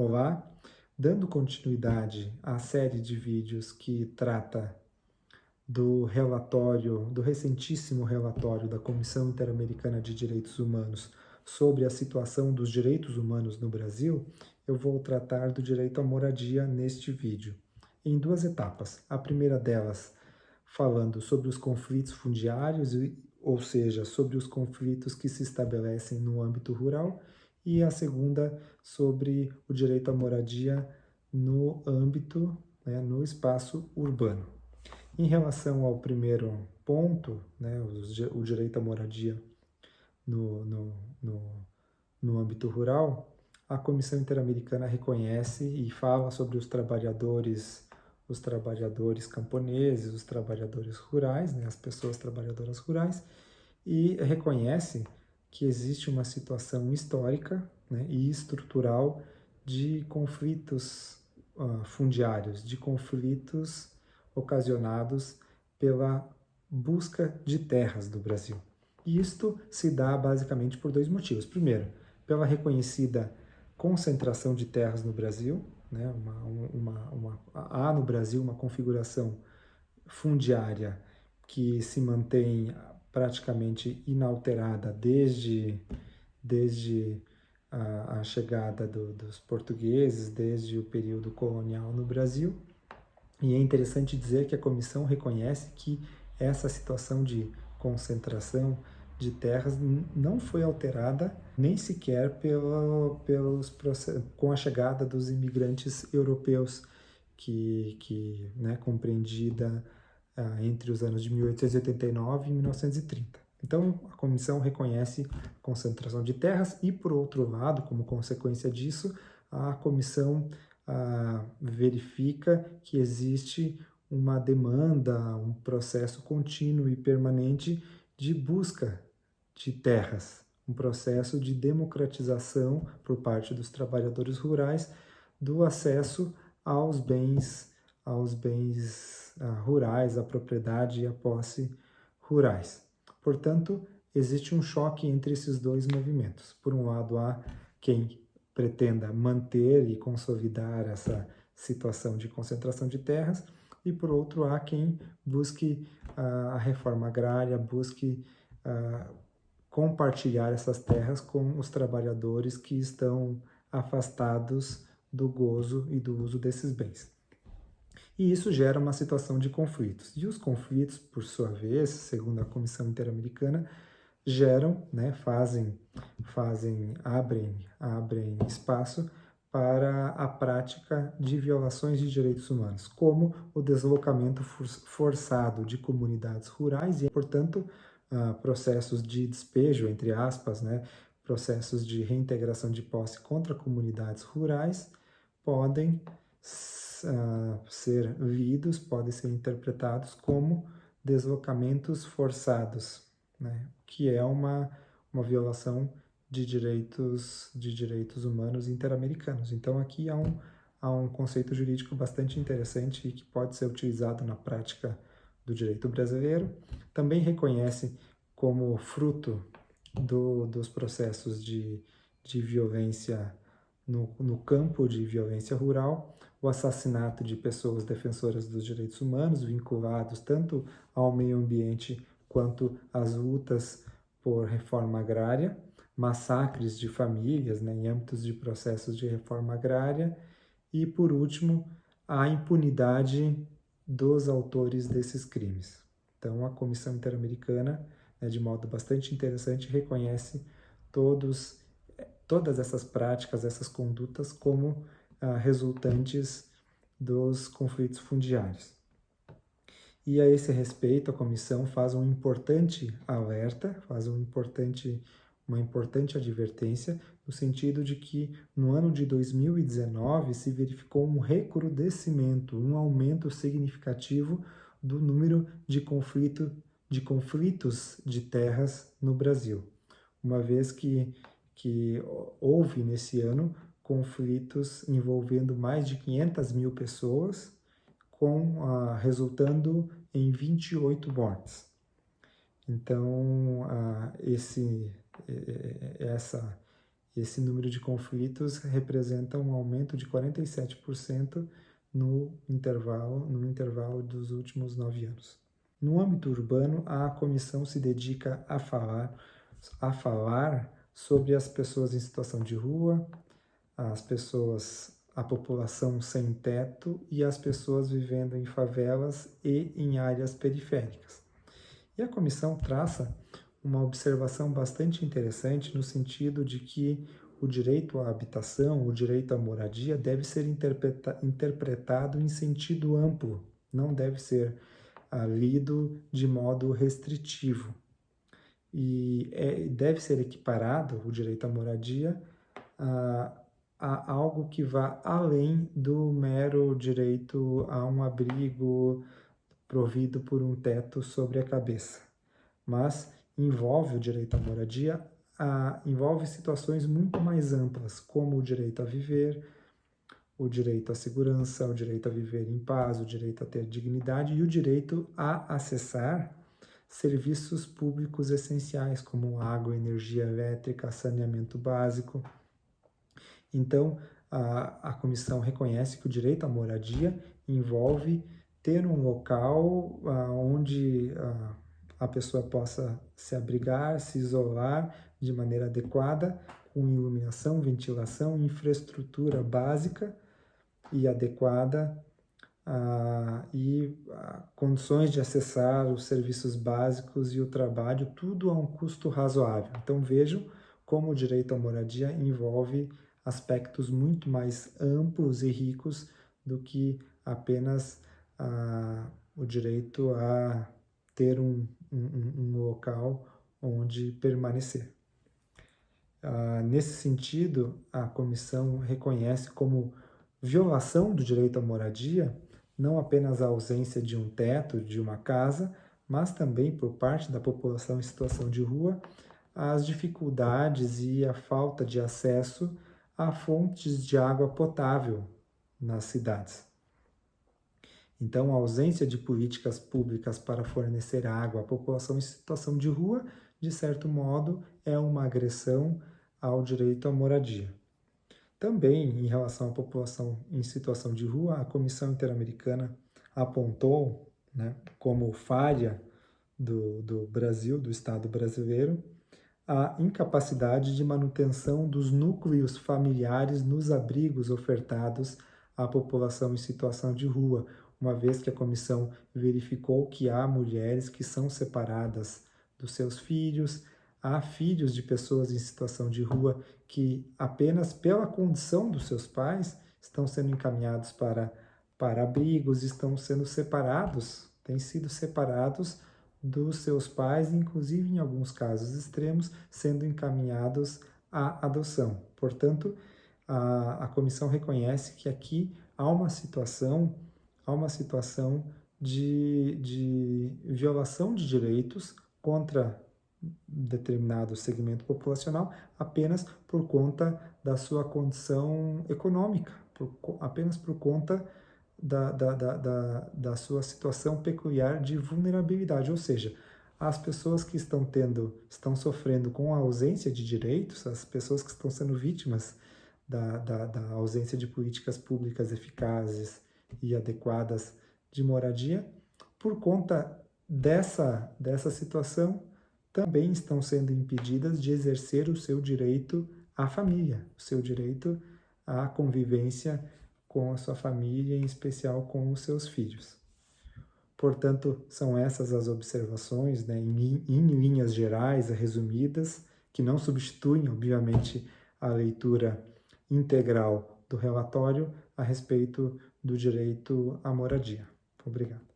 Olá, dando continuidade à série de vídeos que trata do relatório, do recentíssimo relatório da Comissão Interamericana de Direitos Humanos sobre a situação dos direitos humanos no Brasil, eu vou tratar do direito à moradia neste vídeo, em duas etapas. A primeira delas, falando sobre os conflitos fundiários, ou seja, sobre os conflitos que se estabelecem no âmbito rural, e a segunda sobre o direito à moradia no âmbito, no espaço urbano. Em relação ao primeiro ponto, o direito à moradia no, no, no, no âmbito rural, a Comissão Interamericana reconhece e fala sobre os trabalhadores camponeses, os trabalhadores rurais, as pessoas trabalhadoras rurais, e reconhece que existe uma situação histórica, e estrutural de conflitos fundiários, de conflitos ocasionados pela busca de terras do Brasil. E isto se dá basicamente por dois motivos. Primeiro, pela reconhecida concentração de terras no Brasil, há no Brasil uma configuração fundiária que se mantém praticamente inalterada desde a chegada dos portugueses, desde o período colonial no Brasil. E é interessante dizer que a comissão reconhece que essa situação de concentração de terras não foi alterada nem sequer com a chegada dos imigrantes europeus, que compreendida entre os anos de 1889 e 1930. Então, a comissão reconhece a concentração de terras e, por outro lado, como consequência disso, a comissão verifica que existe uma demanda, um processo contínuo e permanente de busca de terras, um processo de democratização por parte dos trabalhadores rurais do acesso aos bens rurais, à propriedade e à posse rurais. Portanto, existe um choque entre esses dois movimentos. Por um lado, há quem pretenda manter e consolidar essa situação de concentração de terras, e por outro há quem busque a reforma agrária, busque compartilhar essas terras com os trabalhadores que estão afastados do gozo e do uso desses bens. E isso gera uma situação de conflitos. E os conflitos, por sua vez, segundo a Comissão Interamericana, abrem espaço para a prática de violações de direitos humanos, como o deslocamento forçado de comunidades rurais e, portanto, processos de despejo, entre aspas, processos de reintegração de posse contra comunidades rurais podem ser lidos, podem ser interpretados como deslocamentos forçados, que é uma violação de direitos humanos interamericanos. Então aqui há um conceito jurídico bastante interessante e que pode ser utilizado na prática do direito brasileiro. Também reconhece como fruto dos processos de violência no campo de violência rural, o assassinato de pessoas defensoras dos direitos humanos, vinculados tanto ao meio ambiente quanto às lutas por reforma agrária, massacres de famílias em âmbitos de processos de reforma agrária e, por último, a impunidade dos autores desses crimes. Então, a Comissão Interamericana, de modo bastante interessante, reconhece todas essas práticas, essas condutas como resultantes dos conflitos fundiários. E a esse respeito, a comissão faz um importante alerta, uma importante advertência, no sentido de que no ano de 2019 se verificou um recrudescimento, um aumento significativo do número de conflitos de terras no Brasil, uma vez que houve nesse ano conflitos envolvendo mais de 500 mil pessoas, resultando em 28 mortes. Então, Esse número de conflitos representa um aumento de 47% no intervalo dos últimos 9 anos. No âmbito urbano, a comissão se dedica a falar sobre as pessoas em situação de rua, a população sem teto e as pessoas vivendo em favelas e em áreas periféricas. E a comissão traça uma observação bastante interessante no sentido de que o direito à habitação, o direito à moradia deve ser interpretado em sentido amplo, não deve ser lido de modo restritivo. E deve ser equiparado o direito à moradia a algo que vá além do mero direito a um abrigo provido por um teto sobre a cabeça, mas envolve o direito à moradia, envolve situações muito mais amplas, como o direito a viver, o direito à segurança, o direito a viver em paz, o direito a ter dignidade e o direito a acessar serviços públicos essenciais, como água, energia elétrica, saneamento básico. Então, a comissão reconhece que o direito à moradia envolve ter um local onde a pessoa possa se abrigar, se isolar de maneira adequada, com iluminação, ventilação, infraestrutura básica e adequada, condições de acessar os serviços básicos e o trabalho, tudo a um custo razoável. Então vejam como o direito à moradia envolve aspectos muito mais amplos e ricos do que apenas o direito a ter um local onde permanecer. Nesse sentido, a comissão reconhece como violação do direito à moradia não apenas a ausência de um teto, de uma casa, mas também por parte da população em situação de rua, as dificuldades e a falta de acesso a fontes de água potável nas cidades. Então, a ausência de políticas públicas para fornecer água à população em situação de rua, de certo modo, é uma agressão ao direito à moradia. Também, em relação à população em situação de rua, a Comissão Interamericana apontou, como falha do Brasil, do Estado brasileiro, a incapacidade de manutenção dos núcleos familiares nos abrigos ofertados à população em situação de rua, uma vez que a comissão verificou que há mulheres que são separadas dos seus filhos, há filhos de pessoas em situação de rua que apenas pela condição dos seus pais estão sendo encaminhados para abrigos, estão sendo separados, têm sido separados dos seus pais, inclusive em alguns casos extremos, sendo encaminhados à adoção. Portanto, a comissão reconhece que aqui há uma situação de violação de direitos contra determinado segmento populacional apenas por conta da sua condição econômica, apenas por conta da sua situação peculiar de vulnerabilidade, ou seja, as pessoas que estão sofrendo com a ausência de direitos, as pessoas que estão sendo vítimas da ausência de políticas públicas eficazes e adequadas de moradia, por conta dessa situação, também estão sendo impedidas de exercer o seu direito à família, o seu direito à convivência com a sua família, em especial com os seus filhos. Portanto, são essas as observações, em linhas gerais, resumidas, que não substituem, obviamente, a leitura integral do relatório a respeito do direito à moradia. Obrigado.